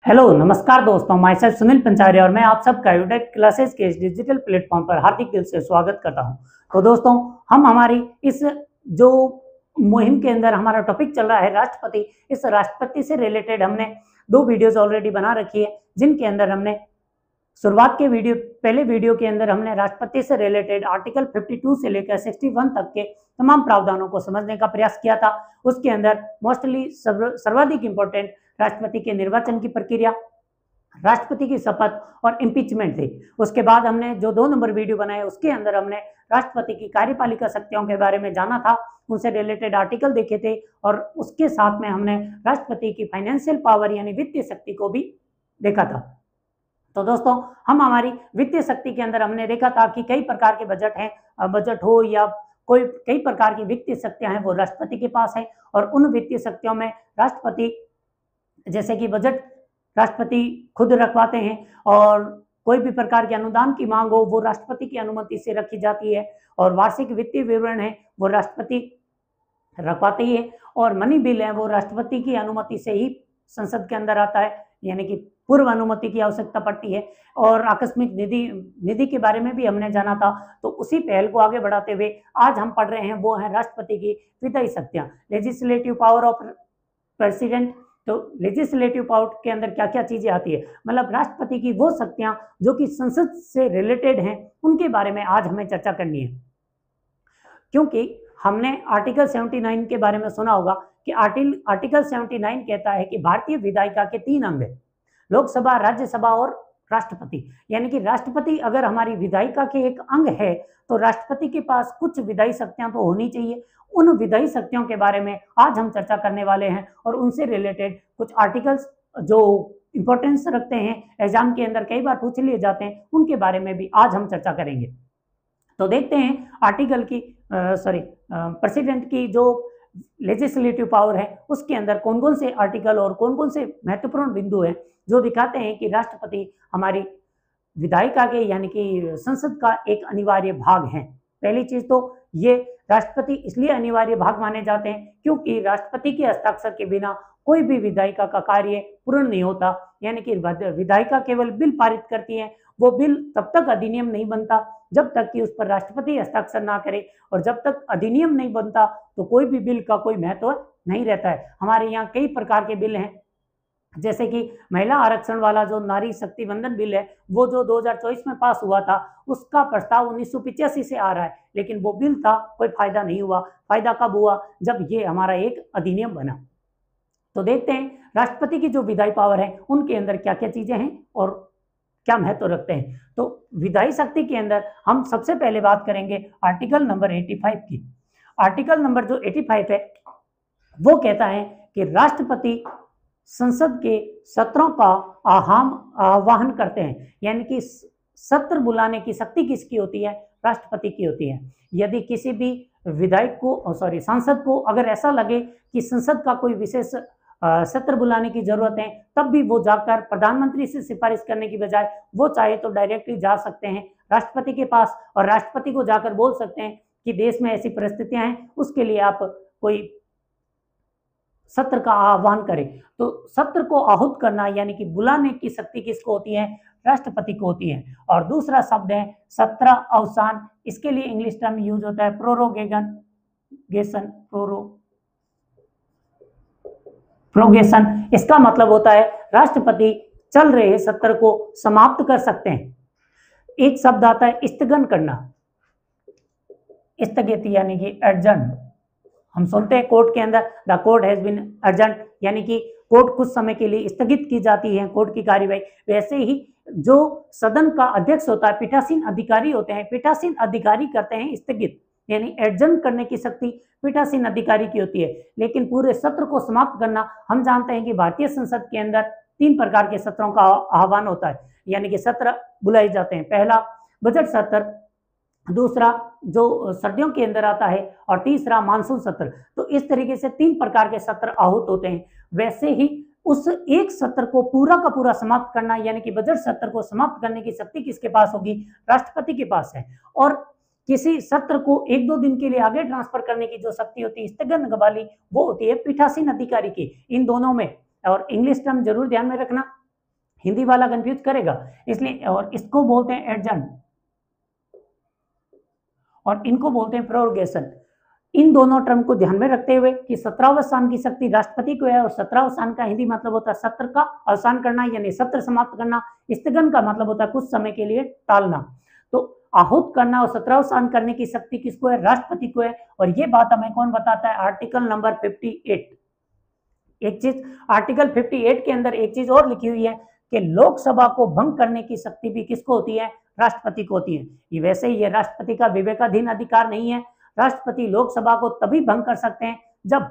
Hello नमस्कार दोस्तों, मैं सेल्फ सुनील पंचारी और मैं आप सबका यूडेक क्लासेस के इस डिजिटल प्लेटफॉर्म पर हार्दिक दिल से स्वागत करता हूं। तो दोस्तों, हम हमारी इस जो मुहिम के अंदर हमारा टॉपिक चल रहा है राष्ट्रपति, इस राष्ट्रपति से रिलेटेड हमने 2 वीडियोस ऑलरेडी बना रखी है, जिनके अंदर हमने शुरुआत के पहले वीडियो के अंदर हमने राष्ट्रपति से रिलेटेड आर्टिकल 52 से लेकर 61 तक के तमाम प्रावधानों को समझने का प्रयास किया था। उसके अंदर मोस्टली सर्वाधिक इंपॉर्टेंट राष्ट्रपति के निर्वाचन की प्रक्रिया, राष्ट्रपति की शपथ और इम्पीचमेंट थी। उसके बाद हमने जो 2 नंबर वीडियो बनाए, उसके अंदर हमने राष्ट्रपति की कार्यपालिका शक्तियों के बारे में जाना था, उनसे रिलेटेड आर्टिकल देखे थे और उसके साथ में हमने राष्ट्रपति की फाइनेंशियल पावर यानी वित्तीय शक्ति को भी देखा था। तो दोस्तों, हम हमारी वित्तीय शक्ति के अंदर हमने देखा था कि कई प्रकार के बजट हैं, बजट हो या कई प्रकार की वित्तीय शक्तियां हैं वो राष्ट्रपति के पास है और उन वित्तीय शक्तियों में राष्ट्रपति, जैसे कि बजट राष्ट्रपति खुद रखवाते हैं और कोई भी प्रकार के अनुदान की मांग हो वो राष्ट्रपति की अनुमति से रखी जाती है और वार्षिक वित्तीय विवरण है वो राष्ट्रपति रखवाते ही है और मनी बिल है वो राष्ट्रपति की अनुमति से ही संसद के अंदर आता है, यानी कि पूर्व अनुमति की आवश्यकता पड़ती है। और आकस्मिक निधि के बारे में भी हमने जाना था। तो उसी पहल को आगे बढ़ाते हुए आज हम पढ़ रहे हैं वो है राष्ट्रपति की विधायी शक्तियां, लेजिस्लेटिव पावर ऑफ प्रेसिडेंट। तो लेजिस्लेटिव पावर के अंदर क्या क्या चीजें आती है, मतलब राष्ट्रपति की वो शक्तियां जो कि संसद से रिलेटेड हैं, उनके बारे में आज हमें चर्चा करनी है। क्योंकि हमने आर्टिकल 79 के बारे में सुना होगा कि आर्टिकल 79 कहता है कि भारतीय विधायिका के 3 अंग है, लोकसभा, राज्यसभा और राष्ट्रपति। यानी कि राष्ट्रपति अगर हमारी विधायिका के एक अंग है तो राष्ट्रपति के पास कुछ विधायी शक्तियां तो होनी चाहिए। उन विधायी शक्तियों के बारे में आज हम चर्चा करने वाले हैं और उनसे रिलेटेड कुछ आर्टिकल्स जो इंपॉर्टेंस रखते हैं, एग्जाम के अंदर कई बार पूछ लिए जाते हैं, उनके बारे में भी आज हम चर्चा करेंगे। तो देखते हैं आर्टिकल की प्रेसिडेंट की जो लेजिस्लेटिव पावर है उसके अंदर कौन कौन से आर्टिकल और कौन कौन से महत्वपूर्ण बिंदु हैं जो दिखाते हैं कि राष्ट्रपति हमारी विधायिका के यानी कि संसद का एक अनिवार्य भाग है। पहली चीज तो ये राष्ट्रपति इसलिए अनिवार्य भाग माने जाते हैं क्योंकि राष्ट्रपति के हस्ताक्षर के बिना कोई भी विधायिका का कार्य पूर्ण नहीं होता। यानी कि विधायिका केवल बिल पारित करती है, वो बिल तब तक अधिनियम नहीं बनता जब तक कि उस पर राष्ट्रपति हस्ताक्षर ना करे, और जब तक अधिनियम नहीं बनता तो कोई भी बिल का कोई महत्व नहीं रहता है। हमारे यहाँ कई प्रकार के बिल हैं, जैसे कि महिला आरक्षण वाला जो नारी शक्ति वंदन बिल है वो जो 2024 में पास हुआ था, उसका प्रस्ताव 1985 से आ रहा है, लेकिन वो बिल था, कोई फायदा नहीं हुआ। फायदा कब हुआ? जब ये हमारा एक अधिनियम बना। तो देखते हैं राष्ट्रपति की जो विधायी पावर है उनके अंदर क्या क्या चीजें हैं और क्या महत्व रखते हैं। तो विधायी शक्ति के अंदर हम सबसे पहले बात करेंगे आर्टिकल नंबर 85 की। आर्टिकल नंबर जो 85 है वो कहता है कि राष्ट्रपति संसद के सत्रों का आह्वान करते हैं, यानी कि सत्र बुलाने की शक्ति किसकी होती है? राष्ट्रपति की होती है। यदि किसी भी विधायक को सांसद को अगर ऐसा लगे कि संसद का कोई विशेष सत्र बुलाने की जरूरत है, तब भी वो जाकर प्रधानमंत्री से सिफारिश करने की बजाय वो चाहे तो डायरेक्टली जा सकते हैं राष्ट्रपति के पास और राष्ट्रपति को जाकर बोल सकते हैं कि देश में ऐसी परिस्थितियां हैं, उसके लिए आप कोई सत्र का आह्वान करें। तो सत्र को आहूत करना यानी कि बुलाने की शक्ति किसको होती है? राष्ट्रपति को होती है। और दूसरा शब्द है सत्र अवसान, इसके लिए इंग्लिश टर्म यूज होता है प्रोरोगेशन। इसका मतलब होता है राष्ट्रपति चल रहे सत्र को समाप्त कर सकते हैं। एक शब्द आता है स्थगन करना, स्थगित यानी कि एडजर्न। हम सुनते हैं कोर्ट के अंदर the court has been adjourn, यानी कि कोर्ट कुछ समय के लिए स्थगित की जाती है कोर्ट की कार्यवाही। वैसे ही जो सदन का अध्यक्ष होता है, पीठासीन अधिकारी होते हैं, पीठासीन अधिकारी करते हैं स्थगित, यानी एडजर्न करने की शक्ति पीठासीन अधिकारी की होती है। लेकिन पूरे सत्र को समाप्त करना, हम जानते हैं कि भारतीय संसद के अंदर 3 प्रकार के सत्रों का आह्वान होता है, यानी कि सत्र बुलाए जाते हैं। पहला बजट सत्र, दूसरा जो सर्दियों के अंदर आता है और तीसरा मानसून सत्र। तो इस तरीके से 3 प्रकार के सत्र आहूत होते हैं। वैसे ही उस एक सत्र को पूरा का पूरा समाप्त करना यानी कि बजट सत्र को समाप्त करने की शक्ति किसके पास होगी? राष्ट्रपति के पास है। और किसी सत्र को 1-2 दिन के लिए आगे ट्रांसफर करने की जो शक्ति होती है स्थगन वाली, वो होती है पीठासीन अधिकारी की। इन दोनों में, और इंग्लिश टर्म जरूर ध्यान में रखना, हिंदी वाला कंफ्यूज करेगा, इसलिए, और इसको बोलते हैं एडजंट और इनको बोलते हैं प्रोरोगेशन। इन दोनों टर्म को ध्यान में रखते हुए कि 17वां स्थान की शक्ति राष्ट्रपति को है, और 17वां स्थान का हिंदी मतलब होता है सत्र का अवसान करना, यानी सत्र समाप्त करना। स्थगन का मतलब होता है कुछ समय के लिए टालना। तो आहूत करना और 17वां स्थान करने की शक्ति किसको है? राष्ट्रपति को है। और ये बात हमें कौन बताता है? Article number 58। एक चीज आर्टिकल 58 के अंदर एक चीज और लिखी हुई है कि लोकसभा को भंग करने की शक्ति भी किसको होती है? राष्ट्रपति को होती है। ये वैसे ही ये राष्ट्रपति का विवेकाधीन अधिकार नहीं है। राष्ट्रपति लोकसभा को तभी भंग कर सकते हैं जब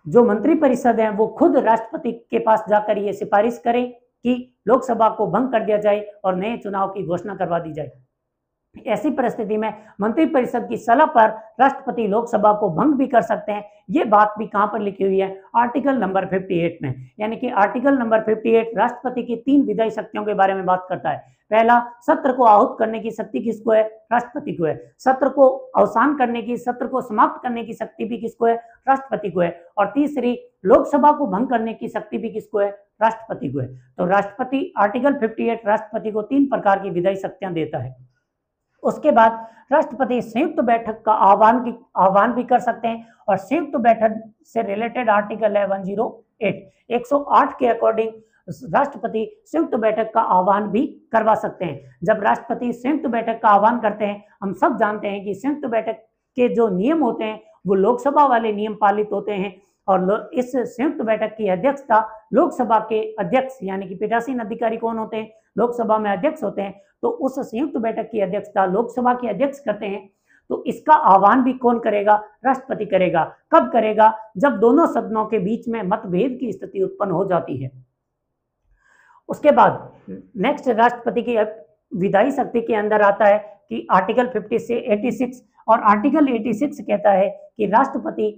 जो मंत्रिपरिषद है वो खुद राष्ट्रपति के पास जाकर ये सिफारिश करे कि लोकसभा को भंग कर दिया जाए और नए चुनाव की घोषणा करवा दी जाए। ऐसी परिस्थिति में मंत्रिपरिषद की सलाह पर राष्ट्रपति लोकसभा को भंग भी कर सकते हैं। ये बात भी कहां पर लिखी हुई है? आर्टिकल नंबर 58 में। यानी कि आर्टिकल नंबर 58 राष्ट्रपति की 3 विधायी शक्तियों के बारे में बात करता है। पहला, सत्र को आहूत करने की शक्ति किसको है? राष्ट्रपति को है। सत्र को अवसान करने की, सत्र को समाप्त करने की शक्ति भी किसको है? राष्ट्रपति को है। और तीसरी, लोकसभा को भंग करने की शक्ति भी किसको है? राष्ट्रपति को है। तो राष्ट्रपति, आर्टिकल 58 राष्ट्रपति को 3 प्रकार की विधायी शक्तियां देता है। उसके बाद राष्ट्रपति संयुक्त बैठक का आह्वान भी कर सकते हैं, और संयुक्त बैठक से रिलेटेड आर्टिकल है 108 के अकॉर्डिंग राष्ट्रपति संयुक्त बैठक का आह्वान भी करवा सकते हैं। जब राष्ट्रपति संयुक्त बैठक का आह्वान करते हैं, हम सब जानते हैं कि संयुक्त बैठक के जो नियम होते हैं वो लोकसभा वाले नियम पालित होते हैं, और इस संयुक्त बैठक की अध्यक्षता लोकसभा के अध्यक्ष यानी कि पीठासीन अधिकारी कौन होते हैं? लोकसभा में अध्यक्ष होते हैं। तो उस संयुक्त बैठक की अध्यक्षता लोकसभा के अध्यक्ष करते हैं। तो इसका आह्वान भी कौन करेगा? राष्ट्रपति करेगा। कब करेगा? जब दोनों सदनों के बीच में मतभेद की स्थिति उत्पन्न हो जाती है। उसके बाद नेक्स्ट राष्ट्रपति की विधायी शक्ति के अंदर आता है कि आर्टिकल 50 से 86, और आर्टिकल 86 कहता है कि राष्ट्रपति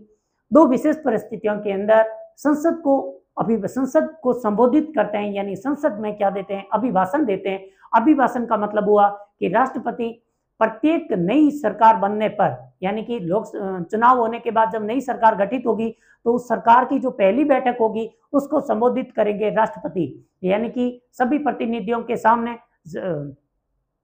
2 विशेष परिस्थितियों के अंदर संसद को संबोधित करते हैं, यानी संसद में क्या देते हैं? अभिभाषण देते हैं। अभिभाषण का मतलब हुआ कि राष्ट्रपति प्रत्येक नई सरकार बनने पर, यानी कि चुनाव होने के बाद जब नई सरकार गठित होगी तो उस सरकार की जो पहली बैठक होगी उसको संबोधित करेंगे राष्ट्रपति। यानी कि सभी प्रतिनिधियों के सामने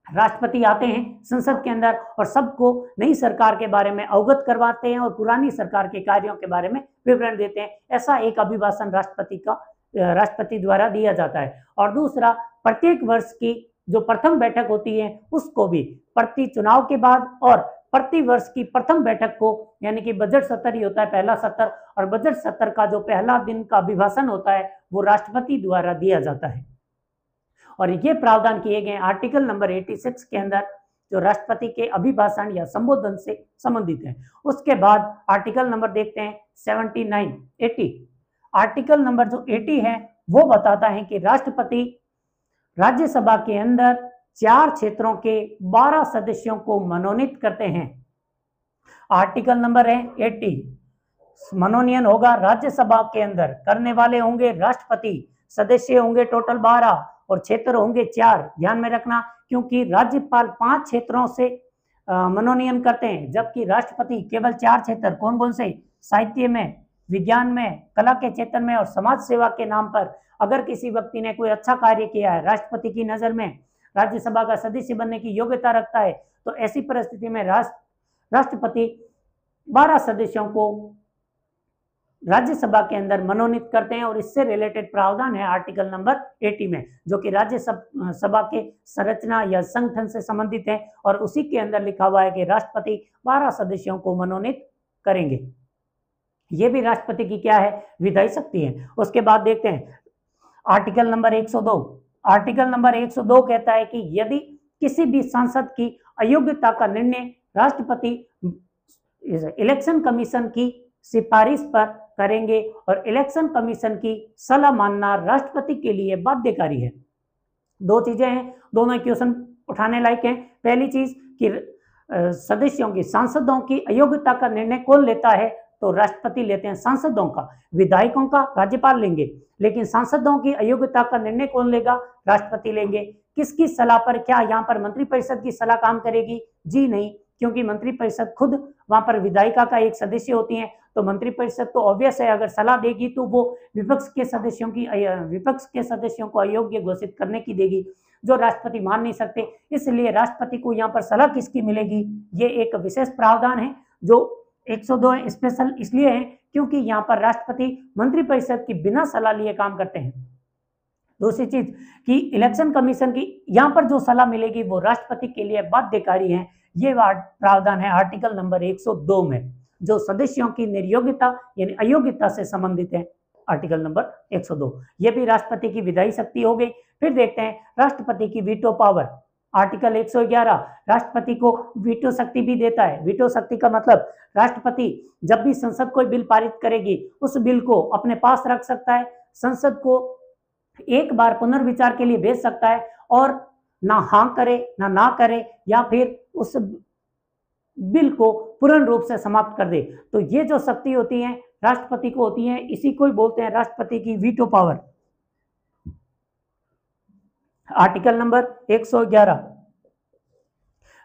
राष्ट्रपति आते हैं संसद के अंदर और सबको नई सरकार के बारे में अवगत करवाते हैं और पुरानी सरकार के कार्यों के बारे में विवरण देते हैं। ऐसा एक अभिभाषण राष्ट्रपति द्वारा दिया जाता है। और दूसरा, प्रत्येक वर्ष की जो प्रथम बैठक होती है उसको भी प्रति चुनाव के बाद और प्रति वर्ष की प्रथम बैठक को, यानी कि बजट सत्र ही होता है पहला सत्र, और बजट सत्र का जो पहला दिन का अभिभाषण होता है वो राष्ट्रपति द्वारा दिया जाता है। और ये प्रावधान किए गए आर्टिकल नंबर 86 के अंदर जो राष्ट्रपति के अभिभाषण या संबोधन से संबंधित है। उसके बाद आर्टिकल नंबर देखते हैं 80। आर्टिकल नंबर जो 80 है वो बताता है कि राष्ट्रपति राज्यसभा के अंदर 4 क्षेत्रों के 12 सदस्यों को मनोनीत करते हैं। आर्टिकल नंबर है 80। मनोनयन होगा राज्यसभा के अंदर, करने वाले होंगे राष्ट्रपति, सदस्य होंगे टोटल 12 और क्षेत्र होंगे 4। ध्यान में रखना, क्योंकि राज्यपाल 5 क्षेत्रों से मनोनयन करते हैं, जबकि राष्ट्रपति केवल 4 क्षेत्र। कौन कौन से? साहित्य में, विज्ञान में, कला के क्षेत्र में और समाज सेवा के नाम पर अगर किसी व्यक्ति ने कोई अच्छा कार्य किया है, राष्ट्रपति की नजर में राज्यसभा का सदस्य बनने की योग्यता रखता है, तो ऐसी परिस्थिति में राष्ट्रपति 12 सदस्यों को राज्यसभा के अंदर मनोनीत करते हैं। और इससे रिलेटेड प्रावधान है आर्टिकल नंबर 80 में, जो कि राज्यसभा के संरचना या संगठन से संबंधित है, और उसी के अंदर लिखा हुआ है कि राष्ट्रपति 12 सदस्यों को मनोनीत करेंगे। ये भी राष्ट्रपति की क्या है? विधायी शक्ति है। उसके बाद देखते हैं आर्टिकल नंबर 102। आर्टिकल नंबर 102 कहता है कि यदि किसी भी सांसद की अयोग्यता का निर्णय राष्ट्रपति इलेक्शन कमीशन की सिफारिश पर करेंगे, और इलेक्शन कमीशन की सलाह मानना राष्ट्रपति के लिए बाध्यकारी है। 2 चीजें हैं, दोनों क्वेश्चन उठाने लायक हैं। पहली चीज कि सदस्यों की, सांसदों की अयोग्यता का निर्णय कौन लेता है? तो राष्ट्रपति लेते हैं। सांसदों का, विधायकों का राज्यपाल लेंगे, लेकिन सांसदों की अयोग्यता का निर्णय कौन लेगा? राष्ट्रपति लेंगे। किसकी सलाह पर? क्या यहाँ पर मंत्रिपरिषद की सलाह काम करेगी? जी नहीं, क्योंकि मंत्रिपरिषद खुद वहां पर विधायिका का एक सदस्य होती है, तो मंत्रिपरिषद तो ऑब्वियस है अगर सलाह देगी तो वो विपक्ष के सदस्यों को अयोग्य घोषित करने की देगी, जो राष्ट्रपति मान नहीं सकते। इसलिए राष्ट्रपति को यहाँ पर सलाह किसकी मिलेगी, ये एक विशेष प्रावधान है जो 102 स्पेशल इसलिए है क्योंकि यहाँ पर राष्ट्रपति मंत्रिपरिषद की बिना सलाह लिए काम करते हैं। दूसरी चीज कि इलेक्शन कमीशन की यहाँ पर जो सलाह मिलेगी वो राष्ट्रपति के लिए बाध्यकारी है। ये प्रावधान है आर्टिकल नंबर 102 में, जो सदस्यों की निर्योग्यता यानी अयोग्यता से संबंधित है, आर्टिकल नंबर 102। ये भी राष्ट्रपति की विधायी शक्ति हो गई। फिर देखते हैं राष्ट्रपति की वीटो पावर, आर्टिकल 111 राष्ट्रपति को वीटो शक्ति भी देता है। वीटो शक्ति का मतलब राष्ट्रपति जब भी संसद कोई बिल पारित करेगी उस बिल को अपने पास रख सकता है, संसद को एक बार पुनर्विचार के लिए भेज सकता है और ना हाँ करे ना करे या फिर उस बिल को पूर्ण रूप से समाप्त कर दे। तो ये जो शक्ति होती है राष्ट्रपति को होती है, इसी को ही बोलते हैं राष्ट्रपति की वीटो पावर। आर्टिकल नंबर 111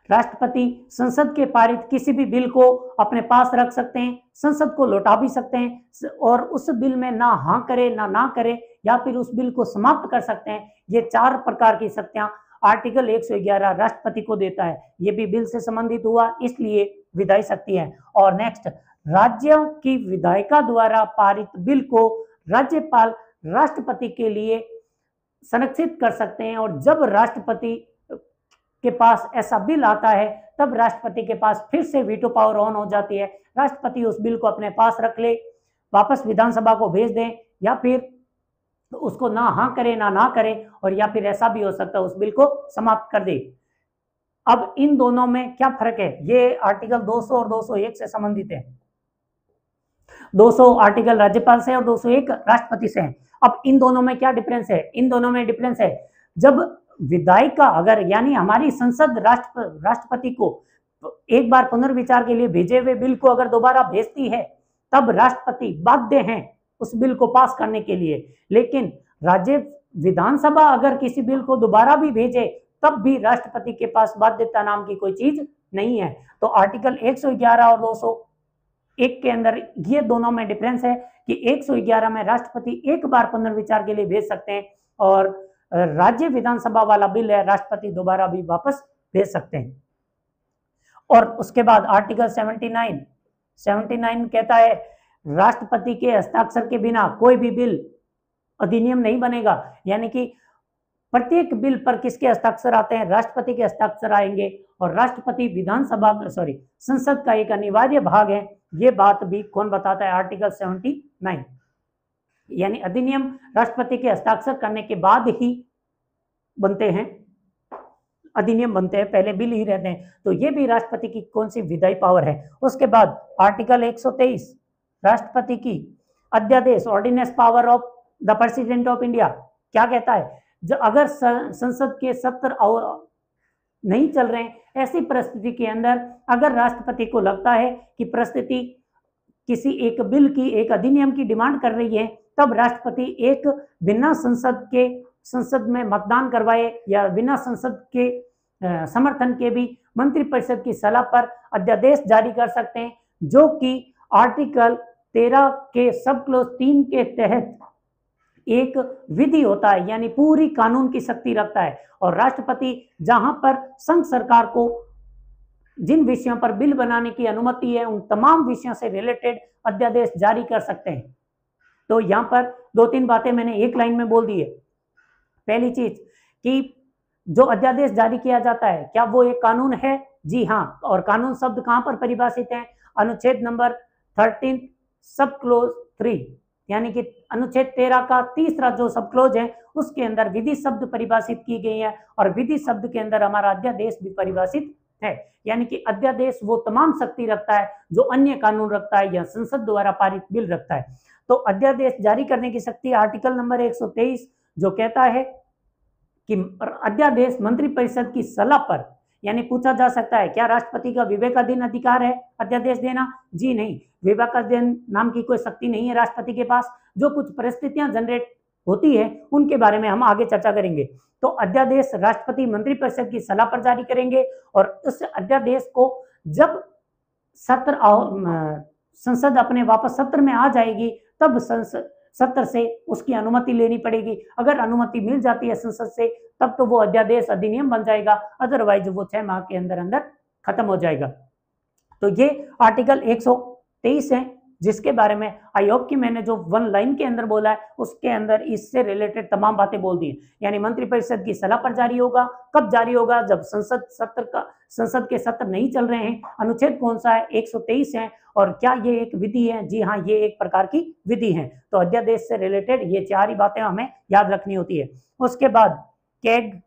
राष्ट्रपति संसद के पारित किसी भी बिल को अपने पास रख सकते हैं, संसद को लौटा भी सकते हैं और उस बिल में ना हाँ करे ना करे या फिर उस बिल को समाप्त कर सकते हैं। ये 4 प्रकार की शक्तियां आर्टिकल 111 राष्ट्रपति को देता है। ये भी बिल से संबंधित हुआ इसलिए विधायी शक्ति है। और नेक्स्ट, राज्यों की विधायिका द्वारा पारित बिल को राज्यपाल राष्ट्रपति के लिए संरक्षित कर सकते हैं और जब राष्ट्रपति के पास ऐसा बिल आता है तब राष्ट्रपति के पास फिर से वीटो पावर ऑन हो जाती है। राष्ट्रपति उस बिल को अपने पास रख ले, वापस विधानसभा को भेज दें या फिर उसको ना हाँ करे ना करे और या फिर ऐसा भी हो सकता है उस बिल को समाप्त कर दे। अब इन दोनों में क्या फर्क है, ये आर्टिकल 200 और 201 से संबंधित है। 200 आर्टिकल राज्यपाल से और 201 राष्ट्रपति से है। अब इन दोनों में क्या डिफरेंस है, इन दोनों में डिफरेंस है जब विधायिका अगर यानी हमारी संसद राष्ट्रपति को एक बार पुनर्विचार के लिए भेजे हुए बिल को अगर दोबारा भेजती है तब राष्ट्रपति बाध्य हैं उस बिल को पास करने के लिए, लेकिन राज्य विधानसभा अगर किसी बिल को दोबारा भी भेजे तब भी राष्ट्रपति के पास बाध्यता नाम की कोई चीज नहीं है। तो आर्टिकल 111 और 201 के अंदर ये दोनों में डिफरेंस है कि 111 में राष्ट्रपति एक बार पुनर्विचार के लिए भेज सकते हैं और राज्य विधानसभा वाला बिल है राष्ट्रपति दोबारा भी वापस भेज सकते हैं। और उसके बाद आर्टिकल 79 कहता है राष्ट्रपति के हस्ताक्षर के बिना कोई भी बिल अधिनियम नहीं बनेगा, यानी कि प्रत्येक बिल पर किसके हस्ताक्षर आते हैं, राष्ट्रपति के हस्ताक्षर आएंगे और राष्ट्रपति संसद का एक अनिवार्य भाग है। ये बात भी कौन बताता है, आर्टिकल 79, यानी अधिनियम राष्ट्रपति के हस्ताक्षर करने के बाद ही बनते हैं, अधिनियम बनते हैं, पहले बिल ही रहते हैं। तो ये भी राष्ट्रपति की कौन सी विधायी पावर है। उसके बाद आर्टिकल 123 राष्ट्रपति की अध्यादेश ordinance power of the president of India क्या कहता है, जो अगर संसद के सत्र नहीं चल रहे हैं, ऐसी परिस्थिति के अंदर अगर राष्ट्रपति को लगता है कि परिस्थिति किसी एक बिल की एक अधिनियम की डिमांड कर रही है, तब राष्ट्रपति एक बिना संसद में मतदान करवाए या बिना संसद के समर्थन के भी मंत्रिपरिषद की सलाह पर अध्यादेश जारी कर सकते हैं, जो कि आर्टिकल 13 के सब क्लॉज 3 के तहत एक विधि होता है, यानी पूरी कानून की शक्ति रखता है। और राष्ट्रपति जहां पर संघ सरकार को जिन विषयों पर बिल बनाने की अनुमति है उन तमाम विषयों से रिलेटेड अध्यादेश जारी कर सकते हैं। तो यहाँ पर 2-3 बातें मैंने एक लाइन में बोल दी है। पहली चीज कि जो अध्यादेश जारी किया जाता है क्या वो एक कानून है, जी हाँ, और कानून शब्द कहां पर परिभाषित है, अनुच्छेद नंबर 13 सब क्लोज 3, यानी कि अनुच्छेद 13 का तीसरा जो सब क्लोज है उसके अंदर विधि शब्द परिभाषित की गई है और विधि शब्द के अंदर हमारा अध्यादेश भी परिभाषित है, यानी कि अध्यादेश वो तमाम शक्ति रखता है जो अन्य कानून रखता है या संसद द्वारा पारित बिल रखता है। तो अध्यादेश जारी करने की शक्ति आर्टिकल नंबर 123 जो कहता है कि अध्यादेश मंत्रिपरिषद की सलाह पर, यानी पूछा जा सकता है क्या राष्ट्रपति का विवेकाधीन अधिकार है अध्यादेश देना, जी नहीं, विवेकाधीन नाम की कोई शक्ति नहीं है राष्ट्रपति के पास। जो कुछ परिस्थितियां जनरेट होती है उनके बारे में हम आगे चर्चा करेंगे। तो अध्यादेश राष्ट्रपति मंत्रिपरिषद की सलाह पर जारी करेंगे और उस अध्यादेश को जब संसद अपने वापस सत्र में आ जाएगी तब सत्र से उसकी अनुमति लेनी पड़ेगी। अगर अनुमति मिल जाती है संसद से तब तो वो अध्यादेश अधिनियम बन जाएगा, अदरवाइज वो 6 माह के अंदर अंदर खत्म हो जाएगा। तो ये आर्टिकल 123 है जिसके बारे में आई होप कि मैंने जो 1 लाइन के अंदर बोला है उसके अंदर इससे रिलेटेड तमाम बातें बोल दी। यानी मंत्रिपरिषद की सलाह पर जारी होगा। कब जारी होगा? जब संसद के सत्र नहीं चल रहे हैं। अनुच्छेद कौन सा है? 123 है। और क्या ये एक विधि है? जी हाँ, ये एक प्रकार की विधि है। तो अध्यादेश से रिलेटेड ये 4 ही बातें हमें याद रखनी होती है। उसके बाद कैग,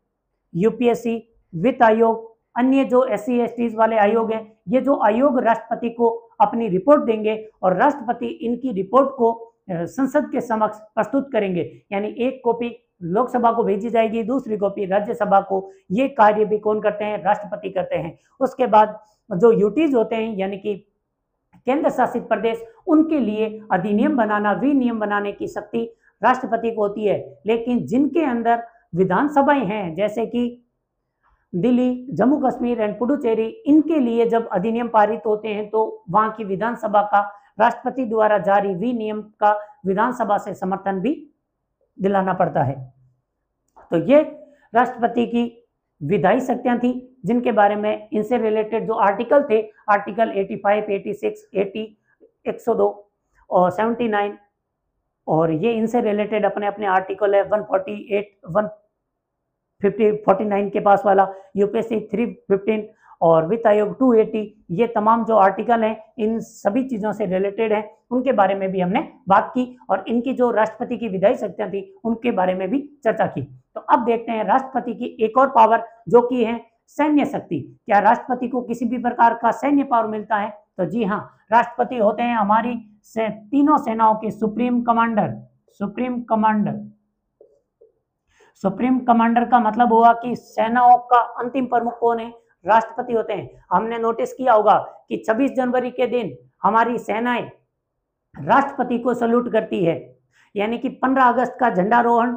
यूपीएससी, वित्त आयोग, अन्य जो SC ST वाले आयोग हैं, ये जो आयोग राष्ट्रपति को अपनी रिपोर्ट देंगे और राष्ट्रपति इनकी रिपोर्ट को संसद के समक्ष प्रस्तुत करेंगे। यानी एक कॉपी लोकसभा को भेजी जाएगी, दूसरी कॉपी राज्यसभा को। ये कार्य भी कौन करते हैं? राष्ट्रपति करते हैं। उसके बाद जो यूटीज होते हैं यानी कि केंद्र शासित प्रदेश, उनके लिए अधिनियम बनाना, विनियम बनाने की शक्ति राष्ट्रपति को होती है। लेकिन जिनके अंदर विधानसभाएं हैं जैसे कि दिल्ली, जम्मू कश्मीर एंड पुडुचेरी, इनके लिए जब अधिनियम पारित होते हैं तो वहां की विधानसभा का राष्ट्रपति द्वारा जारी विनियम का विधानसभा से समर्थन भी दिलाना पड़ता है। तो ये राष्ट्रपति की विधायी शक्तियां थी जिनके बारे में इनसे रिलेटेड जो आर्टिकल थे, आर्टिकल 85, 86, 80, 102 और 79, और ये इनसे रिलेटेड अपने अपने आर्टिकल है। 148, 149 के पास वाला, यूपीएससी 315 और वित्त आयोग 280, ये तमाम जो आर्टिकल हैं इन सभी चीज़ों से रिलेटेड हैं। उनके बारे में भी हमने बात की और इनकी जो राष्ट्रपति की विधायी शक्तियां थी उनके बारे में भी चर्चा की। तो अब देखते हैं राष्ट्रपति की एक और पावर जो कि है सैन्य शक्ति। क्या राष्ट्रपति को किसी भी प्रकार का सैन्य पावर मिलता है? तो जी हाँ, राष्ट्रपति होते हैं हमारी तीनों सेनाओं के सुप्रीम कमांडर। सुप्रीम कमांडर का मतलब हुआ कि सेनाओं का अंतिम प्रमुख कौन है? राष्ट्रपति होते हैं। हमने नोटिस किया होगा कि 26 जनवरी के दिन हमारी सेनाएं राष्ट्रपति को सल्यूट करती है। यानी कि 15 अगस्त का झंडारोहण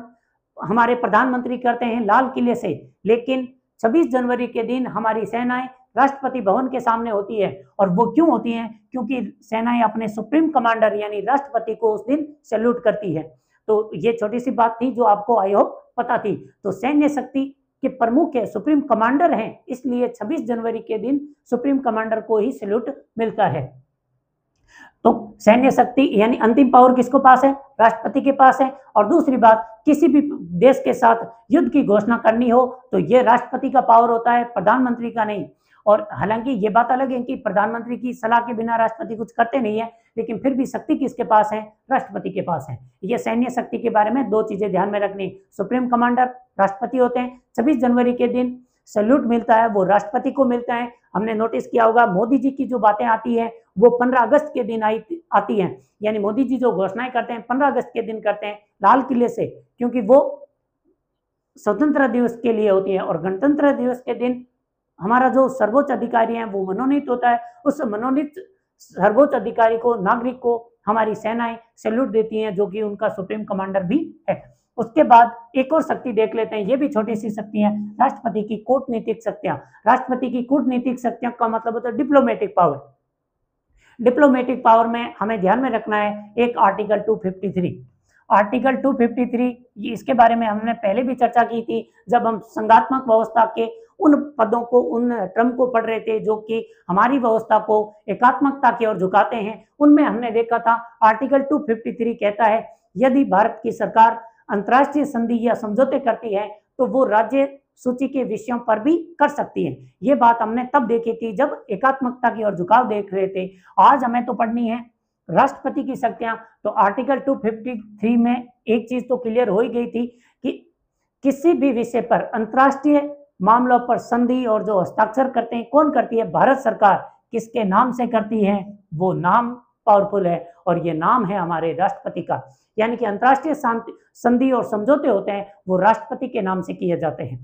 हमारे प्रधानमंत्री करते हैं लाल किले से, लेकिन 26 जनवरी के दिन हमारी सेनाएं राष्ट्रपति भवन के सामने होती है। और वो क्यों होती हैं? क्योंकि सेनाएं अपने सुप्रीम कमांडर यानी राष्ट्रपति को उस दिन सैल्यूट करती है। तो ये छोटी सी बात थी जो आपको आई होप पता थी। तो सैन्य शक्ति के प्रमुख है सुप्रीम कमांडर हैं, इसलिए 26 जनवरी के दिन सुप्रीम कमांडर को ही सैल्यूट मिलता है। तो सैन्य शक्ति यानी अंतिम पावर किसको पास है? राष्ट्रपति के पास है। और दूसरी बात, किसी भी देश के साथ युद्ध की घोषणा करनी हो तो ये राष्ट्रपति का पावर होता है, प्रधानमंत्री का नहीं। और हालांकि ये बात अलग है कि प्रधानमंत्री की सलाह के बिना राष्ट्रपति कुछ करते नहीं है, लेकिन फिर भी शक्ति किसके पास है? राष्ट्रपति के पास है। ये सैन्य शक्ति के बारे में 2 चीजें ध्यान में रखनी। सुप्रीम कमांडर राष्ट्रपति होते हैं। 26 जनवरी के दिन सैल्यूट मिलता है वो राष्ट्रपति को मिलता है। हमने नोटिस किया होगा मोदी जी की जो बातें आती हैं वो 15 अगस्त के दिन आती हैं। यानी मोदी जी जो घोषणाएं करते हैं 15 अगस्त के दिन करते हैं लाल किले से, क्योंकि वो स्वतंत्रता दिवस के लिए होती है। और गणतंत्र दिवस के दिन हमारा जो सर्वोच्च अधिकारी है वो मनोनीत होता है। उस मनोनीत सर्वोच्च अधिकारी को, नागरिक को हमारी सेनाएं सैल्यूट देती हैं, जो कि उनका सुप्रीम कमांडर भी है। उसके बाद एक और शक्ति देख लेते हैं, ये भी छोटी सी शक्ति है, राष्ट्रपति की कूटनीतिक शक्तियां। राष्ट्रपति की कूटनीतिक शक्तियों का मतलब होता है डिप्लोमेटिक पावर। डिप्लोमेटिक पावर में हमें ध्यान में रखना है एक आर्टिकल 253। आर्टिकल 253 इसके बारे में हमने पहले भी चर्चा की थी जब हम संघात्मक व्यवस्था के उन पदों को, उन टर्म को पढ़ रहे थे जो कि हमारी व्यवस्था को एकात्मकता की ओर झुकाते हैं। उनमें हमने देखा था आर्टिकल 253 कहता है यदि भारत की सरकार अंतर्राष्ट्रीय संधि या समझौते करती है तो वो राज्य सूची के विषयों पर भी कर सकती है। ये बात हमने तब देखी थी जब एकात्मकता की ओर झुकाव देख रहे थे। आज हमें तो पढ़नी है राष्ट्रपति की शक्तियां। तो आर्टिकल 253 में एक चीज तो क्लियर हो ही गई थी कि किसी भी विषय पर अंतर्राष्ट्रीय मामलों पर संधि और जो हस्ताक्षर करते हैं कौन करती है? भारत सरकार। किसके नाम से करती है? वो नाम पावरफुल है और ये नाम है हमारे राष्ट्रपति का। यानी कि अंतर्राष्ट्रीय संधि और समझौते होते हैं वो राष्ट्रपति के नाम से किए जाते हैं।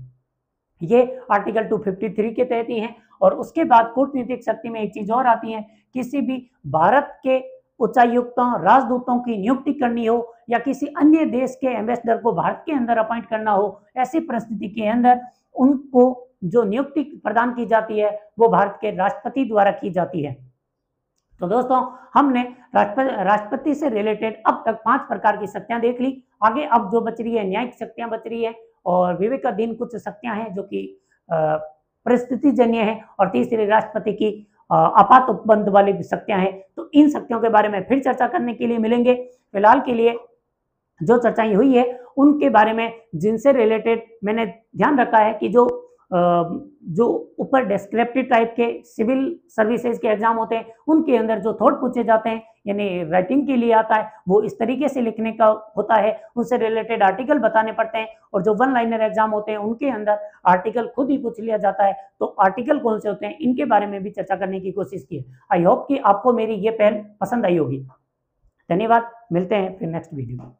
ये आर्टिकल 253 के तहत ही है। और उसके बाद कूटनीतिक शक्ति में एक चीज और आती है, किसी भी भारत के उच्चायुक्तों, राजदूतों की नियुक्ति करनी हो या किसी अन्य देश के एम्बेसडर को भारत के अंदर अपॉइंट करना हो, ऐसी परिस्थिति के अंदर उनको जो नियुक्ति प्रदान की जाती है वो भारत के राष्ट्रपति द्वारा की जाती है। तो दोस्तों हमने राष्ट्रपति से रिलेटेड अब तक 5 प्रकार की शक्तियां देख ली। आगे अब जो बच रही है न्यायिक शक्तियां बच रही है और विवेकाधीन कुछ शक्तियां हैं जो कि परिस्थितिजन्य है और तीसरी राष्ट्रपति की आपात उपबंध वाली शक्तियां हैं। तो इन शक्तियों के बारे में फिर चर्चा करने के लिए मिलेंगे। फिलहाल के लिए जो चर्चाएं हुई है उनके बारे में जिनसे रिलेटेड मैंने ध्यान रखा है कि जो ऊपर डिस्क्रिप्टिव टाइप के सिविल सर्विसेज के एग्जाम होते हैं उनके अंदर जो थॉट पूछे जाते हैं यानी राइटिंग के लिए आता है वो इस तरीके से लिखने का होता है, उनसे रिलेटेड आर्टिकल बताने पड़ते हैं। और जो वन लाइनर एग्जाम होते हैं उनके अंदर आर्टिकल खुद ही पूछ लिया जाता है। तो आर्टिकल कौन से होते हैं इनके बारे में भी चर्चा करने की कोशिश की है। आई होप कि आपको मेरी ये पहल पसंद आई होगी। धन्यवाद, मिलते हैं फिर नेक्स्ट वीडियो में।